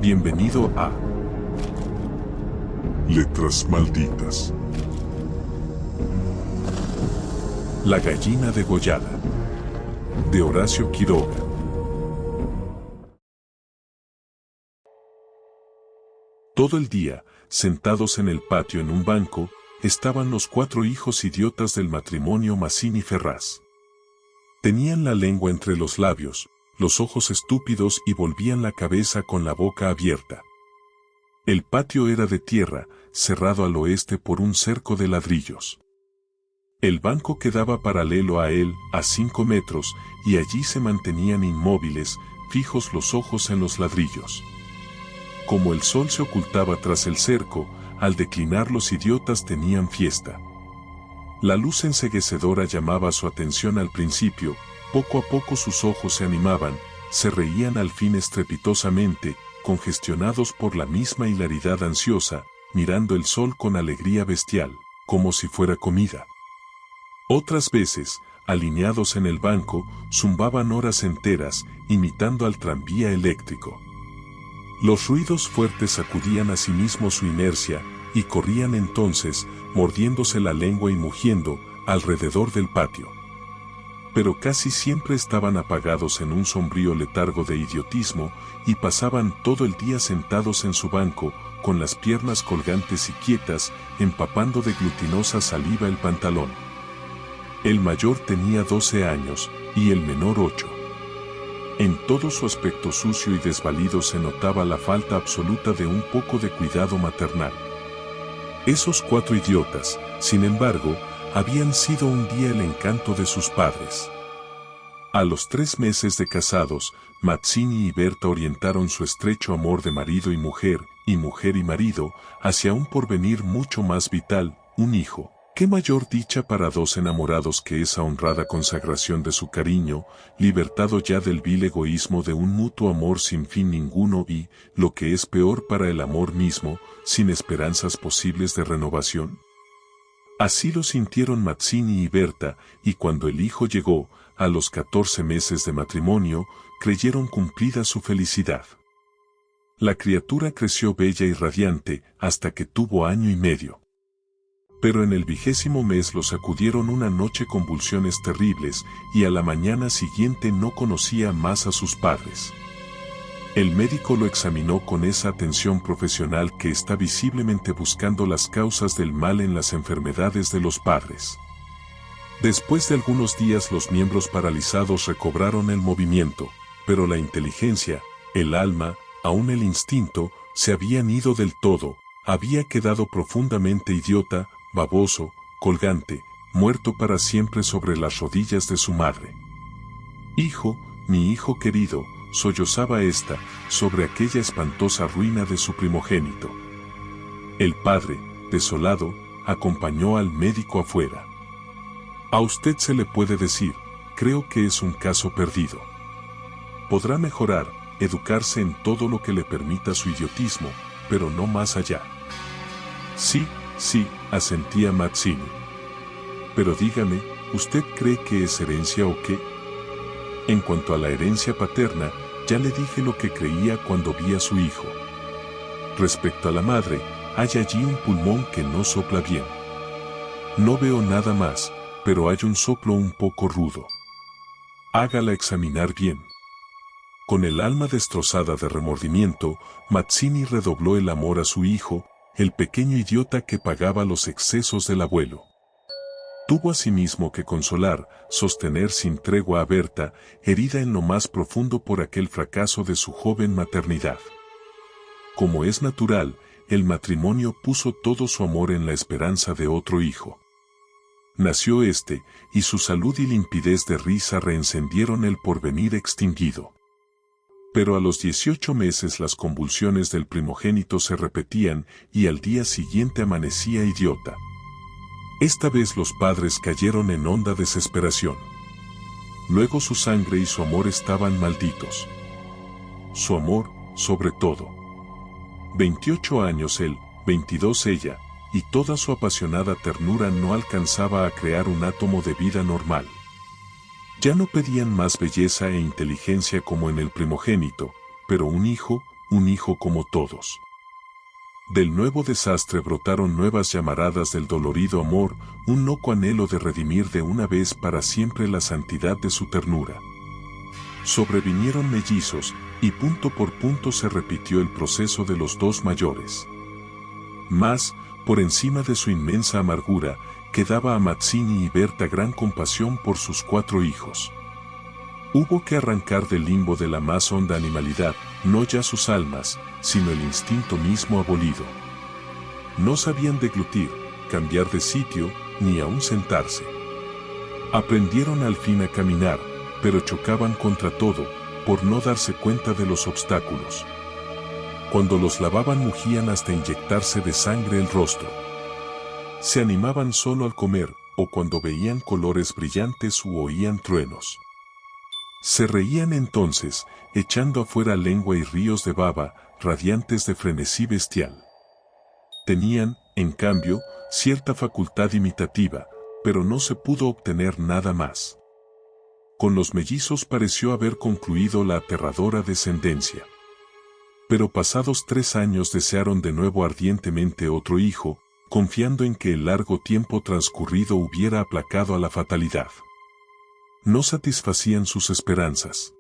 Bienvenido a Letras malditas. La gallina degollada, de Horacio Quiroga. Todo el día, sentados en el patio en un banco, estaban los 4 hijos idiotas del matrimonio Mazzini Ferraz. Tenían la lengua entre los labios, los ojos estúpidos y volvían la cabeza con la boca abierta. El patio era de tierra, cerrado al oeste por un cerco de ladrillos. El banco quedaba paralelo a él, a 5 metros, y allí se mantenían inmóviles, fijos los ojos en los ladrillos. Como el sol se ocultaba tras el cerco, al declinar los idiotas tenían fiesta. La luz enceguecedora llamaba su atención al principio, poco a poco sus ojos se animaban, se reían al fin estrepitosamente, congestionados por la misma hilaridad ansiosa, mirando el sol con alegría bestial, como si fuera comida. Otras veces, alineados en el banco, zumbaban horas enteras, imitando al tranvía eléctrico. Los ruidos fuertes sacudían a sí mismo su inercia, y corrían entonces, mordiéndose la lengua y mugiendo, alrededor del patio. Pero casi siempre estaban apagados en un sombrío letargo de idiotismo, y pasaban todo el día sentados en su banco, con las piernas colgantes y quietas, empapando de glutinosa saliva el pantalón. El mayor tenía 12 años, y el menor 8. En todo su aspecto sucio y desvalido se notaba la falta absoluta de un poco de cuidado maternal. Esos 4 idiotas, sin embargo, habían sido un día el encanto de sus padres. A los 3 meses de casados, Mazzini y Berta orientaron su estrecho amor de marido y mujer y marido, hacia un porvenir mucho más vital, un hijo. ¿Qué mayor dicha para 2 enamorados que esa honrada consagración de su cariño, libertado ya del vil egoísmo de un mutuo amor sin fin ninguno y, lo que es peor para el amor mismo, sin esperanzas posibles de renovación? Así lo sintieron Mazzini y Berta, y cuando el hijo llegó, a los 14 meses de matrimonio, creyeron cumplida su felicidad. La criatura creció bella y radiante, hasta que tuvo 1 año y medio. Pero en el 20º mes lo sacudieron una noche convulsiones terribles, y a la mañana siguiente no conocía más a sus padres. El médico lo examinó con esa atención profesional que está visiblemente buscando las causas del mal en las enfermedades de los padres. Después de algunos días los miembros paralizados recobraron el movimiento, pero la inteligencia, el alma, aún el instinto, se habían ido del todo, había quedado profundamente idiota, baboso, colgante, muerto para siempre sobre las rodillas de su madre. Hijo, mi hijo querido, sollozaba ésta, sobre aquella espantosa ruina de su primogénito. El padre, desolado, acompañó al médico afuera. A usted se le puede decir, creo que es un caso perdido. Podrá mejorar, educarse en todo lo que le permita su idiotismo, pero no más allá. Sí, asentía Mazzini. Pero dígame, ¿usted cree que es herencia o qué? En cuanto a la herencia paterna, ya le dije lo que creía cuando vi a su hijo. Respecto a la madre, hay allí un pulmón que no sopla bien. No veo nada más, pero hay un soplo un poco rudo. Hágala examinar bien. Con el alma destrozada de remordimiento, Mazzini redobló el amor a su hijo, el pequeño idiota que pagaba los excesos del abuelo. Tuvo asimismo que consolar, sostener sin tregua a Berta, herida en lo más profundo por aquel fracaso de su joven maternidad. Como es natural, el matrimonio puso todo su amor en la esperanza de otro hijo. Nació este, y su salud y limpidez de risa reencendieron el porvenir extinguido. Pero a los 18 meses las convulsiones del primogénito se repetían y al día siguiente amanecía idiota. Esta vez los padres cayeron en honda desesperación. Luego su sangre y su amor estaban malditos. Su amor, sobre todo. 28 años él, 22 ella, y toda su apasionada ternura no alcanzaba a crear un átomo de vida normal. Ya no pedían más belleza e inteligencia como en el primogénito, pero un hijo, un hijo como todos. Del nuevo desastre brotaron nuevas llamaradas del dolorido amor, un loco anhelo de redimir de una vez para siempre la santidad de su ternura. Sobrevinieron mellizos, y punto por punto se repitió el proceso de los dos mayores. Mas, por encima de su inmensa amargura, quedaba a Mazzini y Berta gran compasión por sus 4 hijos. Hubo que arrancar del limbo de la más honda animalidad, no ya sus almas, sino el instinto mismo abolido. No sabían deglutir, cambiar de sitio, ni aún sentarse. Aprendieron al fin a caminar, pero chocaban contra todo, por no darse cuenta de los obstáculos. Cuando los lavaban mugían hasta inyectarse de sangre el rostro. Se animaban solo al comer, o cuando veían colores brillantes u oían truenos. Se reían entonces, echando afuera lengua y ríos de baba, radiantes de frenesí bestial. Tenían, en cambio, cierta facultad imitativa, pero no se pudo obtener nada más. Con los mellizos pareció haber concluido la aterradora descendencia. Pero pasados 3 años desearon de nuevo ardientemente otro hijo, confiando en que el largo tiempo transcurrido hubiera aplacado a la fatalidad. No satisfacían sus esperanzas.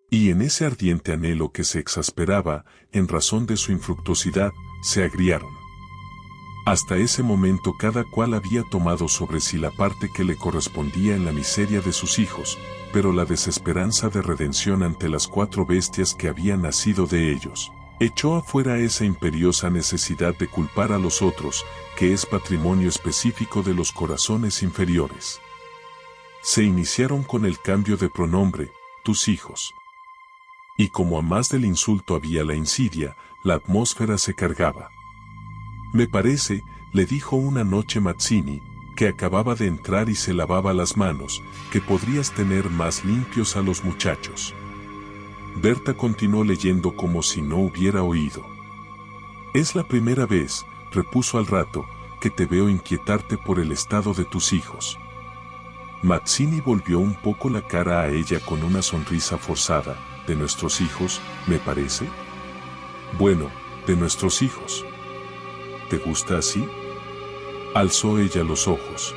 Y en ese ardiente anhelo que se exasperaba, en razón de su infructuosidad, se agriaron. Hasta ese momento cada cual había tomado sobre sí la parte que le correspondía en la miseria de sus hijos, pero la desesperanza de redención ante las 4 bestias que habían nacido de ellos, echó afuera esa imperiosa necesidad de culpar a los otros, que es patrimonio específico de los corazones inferiores. Se iniciaron con el cambio de pronombre, tus hijos. Y como a más del insulto había la insidia, la atmósfera se cargaba. Me parece, le dijo una noche Mazzini, que acababa de entrar y se lavaba las manos, que podrías tener más limpios a los muchachos. Berta continuó leyendo como si no hubiera oído. Es la primera vez, repuso al rato, que te veo inquietarte por el estado de tus hijos. Mazzini volvió un poco la cara a ella con una sonrisa forzada. ¿De nuestros hijos, me parece? Bueno, de nuestros hijos. ¿Te gusta así? Alzó ella los ojos.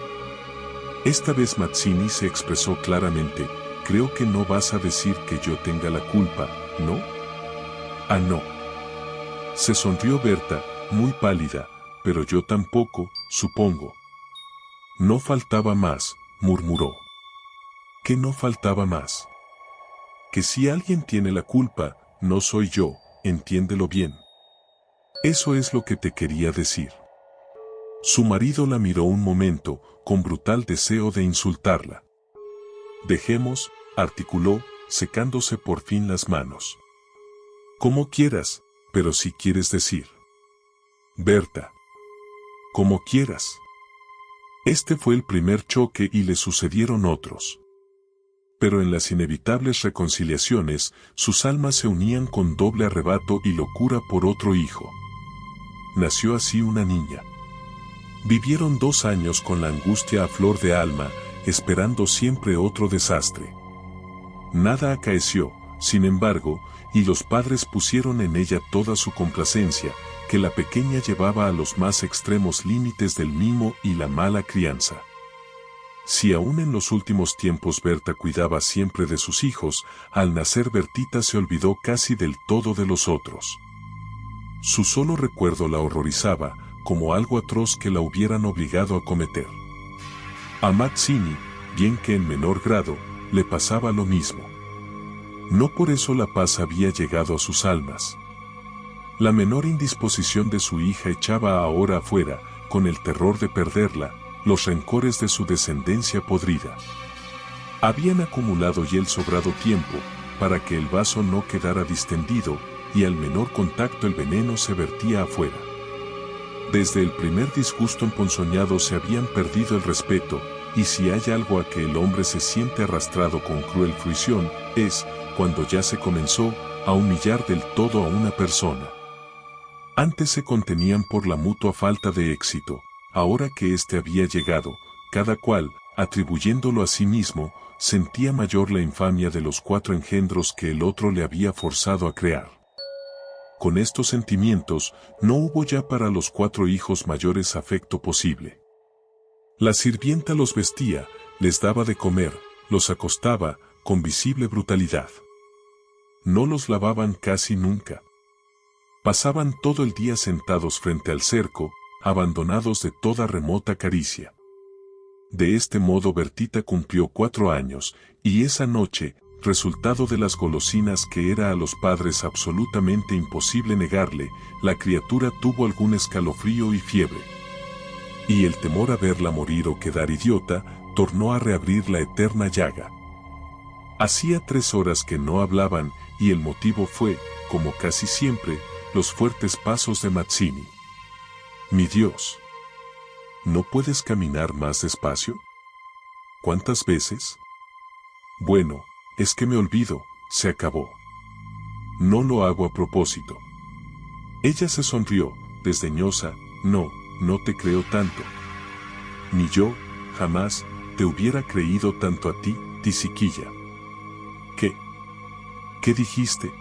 Esta vez Mazzini se expresó claramente, creo que no vas a decir que yo tenga la culpa, ¿no? Ah, no. Se sonrió Berta, muy pálida, pero yo tampoco, supongo. No faltaba más, murmuró. ¿Qué no faltaba más? Que si alguien tiene la culpa, no soy yo, entiéndelo bien. Eso es lo que te quería decir. Su marido la miró un momento, con brutal deseo de insultarla. Dejemos, articuló, secándose por fin las manos. Como quieras, pero si quieres decir. Berta. Como quieras. Este fue el primer choque y le sucedieron otros. Pero en las inevitables reconciliaciones, sus almas se unían con doble arrebato y locura por otro hijo. Nació así una niña. Vivieron 2 años con la angustia a flor de alma, esperando siempre otro desastre. Nada acaeció, sin embargo, y los padres pusieron en ella toda su complacencia, que la pequeña llevaba a los más extremos límites del mimo y la mala crianza. Si aún en los últimos tiempos Berta cuidaba siempre de sus hijos, al nacer Bertita se olvidó casi del todo de los otros. Su solo recuerdo la horrorizaba, como algo atroz que la hubieran obligado a cometer. A Mazzini, bien que en menor grado, le pasaba lo mismo. No por eso la paz había llegado a sus almas. La menor indisposición de su hija echaba ahora afuera, con el terror de perderla, los rencores de su descendencia podrida. Habían acumulado ya el sobrado tiempo, para que el vaso no quedara distendido, y al menor contacto el veneno se vertía afuera. Desde el primer disgusto emponzoñado se habían perdido el respeto, y si hay algo a que el hombre se siente arrastrado con cruel fruición, es, cuando ya se comenzó, a humillar del todo a una persona. Antes se contenían por la mutua falta de éxito, ahora que éste había llegado, cada cual, atribuyéndolo a sí mismo, sentía mayor la infamia de los 4 engendros que el otro le había forzado a crear. Con estos sentimientos, no hubo ya para los 4 hijos mayores afecto posible. La sirvienta los vestía, les daba de comer, los acostaba, con visible brutalidad. No los lavaban casi nunca. Pasaban todo el día sentados frente al cerco, abandonados de toda remota caricia. De este modo Bertita cumplió 4 años, y esa noche, resultado de las golosinas que era a los padres absolutamente imposible negarle, la criatura tuvo algún escalofrío y fiebre. Y el temor a verla morir o quedar idiota, tornó a reabrir la eterna llaga. Hacía 3 horas que no hablaban, y el motivo fue, como casi siempre, los fuertes pasos de Mazzini. Mi Dios. ¿No puedes caminar más despacio? ¿Cuántas veces? Bueno, es que me olvido, se acabó. No lo hago a propósito. Ella se sonrió, desdeñosa, no te creo tanto. Ni yo, jamás, te hubiera creído tanto a ti, tisiquilla. ¿Qué? ¿Qué dijiste?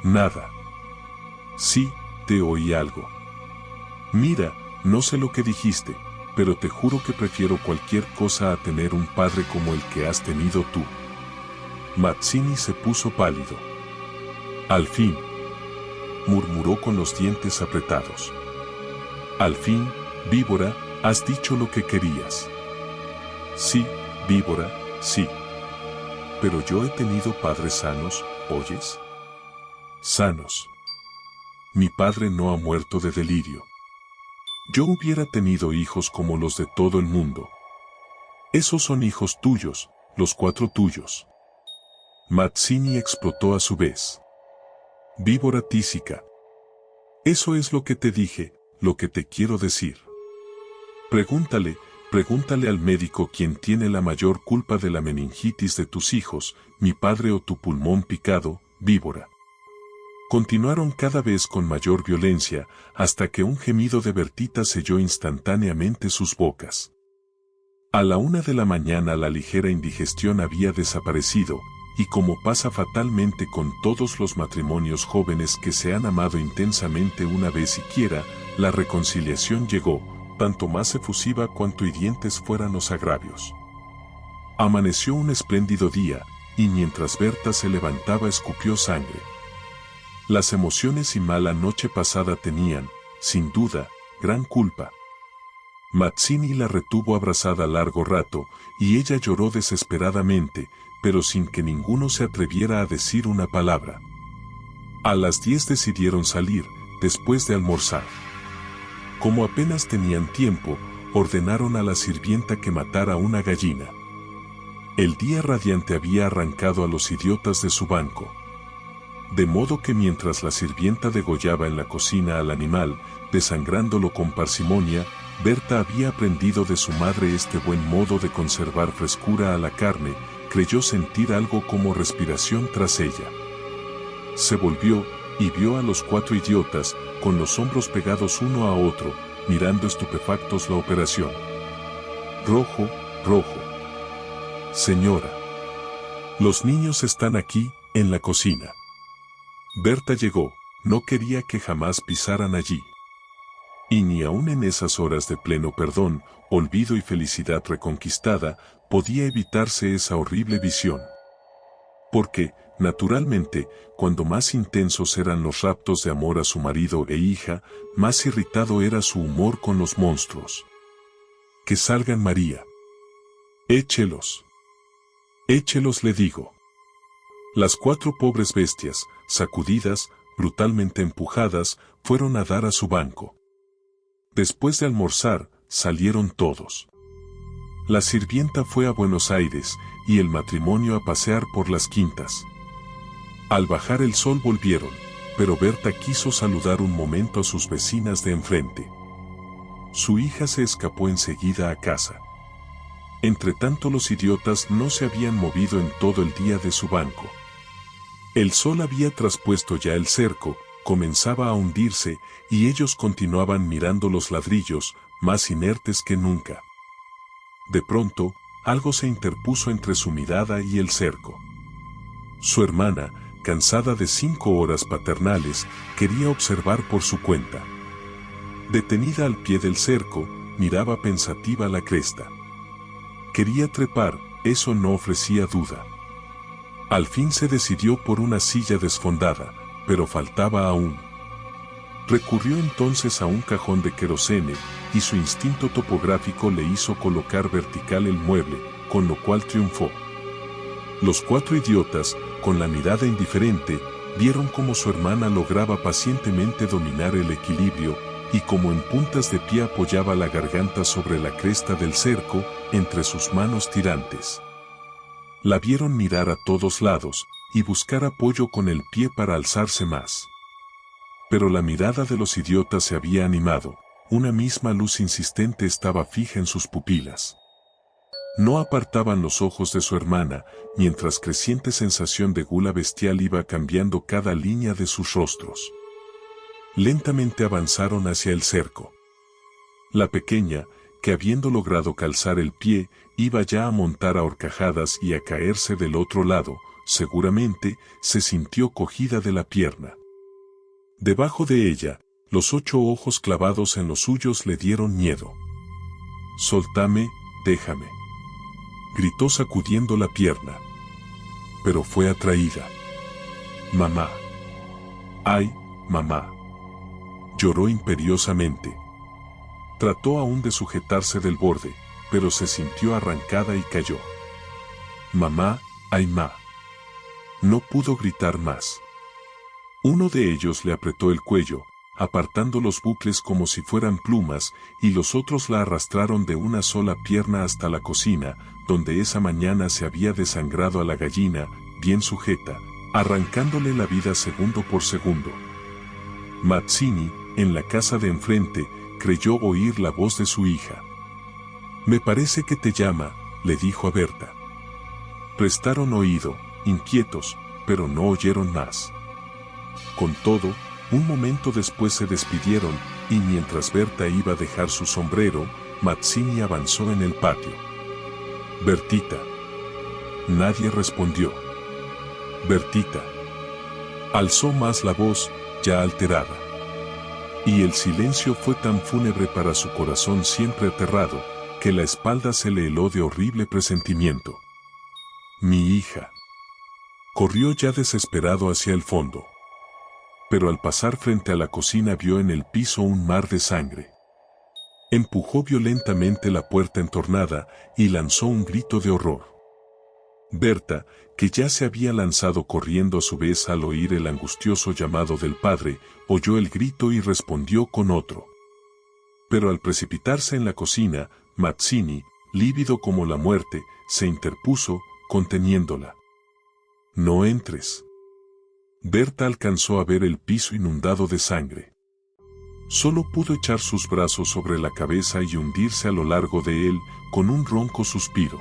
Nada. Sí, te oí algo. Mira, no sé lo que dijiste, pero te juro que prefiero cualquier cosa a tener un padre como el que has tenido tú. Mazzini se puso pálido. Al fin, murmuró con los dientes apretados. Al fin, víbora, has dicho lo que querías. Sí, víbora, sí. Pero yo he tenido padres sanos, ¿oyes? Sanos. Mi padre no ha muerto de delirio. Yo hubiera tenido hijos como los de todo el mundo. Esos son hijos tuyos, los 4 tuyos. Mazzini explotó a su vez. Víbora tísica. Eso es lo que te dije, lo que te quiero decir. Pregúntale al médico quién tiene la mayor culpa de la meningitis de tus hijos, mi padre o tu pulmón picado, víbora. Continuaron cada vez con mayor violencia, hasta que un gemido de Bertita selló instantáneamente sus bocas. A la 1 de la mañana la ligera indigestión había desaparecido, y como pasa fatalmente con todos los matrimonios jóvenes que se han amado intensamente una vez siquiera, la reconciliación llegó, tanto más efusiva cuanto hirientes fueran los agravios. Amaneció un espléndido día, y mientras Berta se levantaba escupió sangre. Las emociones y mala noche pasada tenían, sin duda, gran culpa. Mazzini la retuvo abrazada largo rato, y ella lloró desesperadamente, pero sin que ninguno se atreviera a decir una palabra. A las 10 decidieron salir, después de almorzar. Como apenas tenían tiempo, ordenaron a la sirvienta que matara una gallina. El día radiante había arrancado a los idiotas de su banco. De modo que mientras la sirvienta degollaba en la cocina al animal, desangrándolo con parsimonia, Berta había aprendido de su madre este buen modo de conservar frescura a la carne, creyó sentir algo como respiración tras ella. Se volvió, y vio a los 4 idiotas, con los hombros pegados uno a otro, mirando estupefactos la operación. Rojo, rojo. Señora. Los niños están aquí, en la cocina. Berta llegó, no quería que jamás pisaran allí. Y ni aun en esas horas de pleno perdón, olvido y felicidad reconquistada, podía evitarse esa horrible visión. Porque, naturalmente, cuando más intensos eran los raptos de amor a su marido e hija, más irritado era su humor con los monstruos. Que salgan, María. Échelos. Échelos, le digo. Las 4 pobres bestias, sacudidas, brutalmente empujadas, fueron a dar a su banco. Después de almorzar, salieron todos. La sirvienta fue a Buenos Aires, y el matrimonio a pasear por las quintas. Al bajar el sol volvieron, pero Berta quiso saludar un momento a sus vecinas de enfrente. Su hija se escapó enseguida a casa. Entretanto los idiotas no se habían movido en todo el día de su banco. El sol había traspuesto ya el cerco, comenzaba a hundirse, y ellos continuaban mirando los ladrillos, más inertes que nunca. De pronto, algo se interpuso entre su mirada y el cerco. Su hermana, cansada de 5 horas paternales, quería observar por su cuenta. Detenida al pie del cerco, miraba pensativa la cresta. Quería trepar, eso no ofrecía duda. Al fin se decidió por una silla desfondada, pero faltaba aún. Recurrió entonces a un cajón de querosene, y su instinto topográfico le hizo colocar vertical el mueble, con lo cual triunfó. Los 4 idiotas, con la mirada indiferente, vieron cómo su hermana lograba pacientemente dominar el equilibrio, y como en puntas de pie apoyaba la garganta sobre la cresta del cerco, entre sus manos tirantes. La vieron mirar a todos lados, y buscar apoyo con el pie para alzarse más. Pero la mirada de los idiotas se había animado, una misma luz insistente estaba fija en sus pupilas. No apartaban los ojos de su hermana, mientras creciente sensación de gula bestial iba cambiando cada línea de sus rostros. Lentamente avanzaron hacia el cerco. La pequeña, que habiendo logrado calzar el pie, iba ya a montar a horcajadas y a caerse del otro lado, seguramente, se sintió cogida de la pierna. Debajo de ella, los 8 ojos clavados en los suyos le dieron miedo. «Soltame, déjame», gritó sacudiendo la pierna. Pero fue atraída. «Mamá. ¡Ay, mamá!», lloró imperiosamente. Trató aún de sujetarse del borde, pero se sintió arrancada y cayó. «Mamá, ay ma». No pudo gritar más. Uno de ellos le apretó el cuello, apartando los bucles como si fueran plumas, y los otros la arrastraron de una sola pierna hasta la cocina, donde esa mañana se había desangrado a la gallina, bien sujeta, arrancándole la vida segundo por segundo. Mazzini, en la casa de enfrente, creyó oír la voz de su hija. «Me parece que te llama», le dijo a Berta. Prestaron oído, inquietos, pero no oyeron más. Con todo, un momento después se despidieron, y mientras Berta iba a dejar su sombrero, Mazzini avanzó en el patio. «Bertita». Nadie respondió. «Bertita». Alzó más la voz, ya alterada. Y el silencio fue tan fúnebre para su corazón siempre aterrado, que la espalda se le heló de horrible presentimiento. «Mi hija». Corrió ya desesperado hacia el fondo. Pero al pasar frente a la cocina vio en el piso un mar de sangre. Empujó violentamente la puerta entornada y lanzó un grito de horror. Berta, que ya se había lanzado corriendo a su vez al oír el angustioso llamado del padre, oyó el grito y respondió con otro. Pero al precipitarse en la cocina, Mazzini, lívido como la muerte, se interpuso, conteniéndola. «No entres». Berta alcanzó a ver el piso inundado de sangre. Solo pudo echar sus brazos sobre la cabeza y hundirse a lo largo de él, con un ronco suspiro.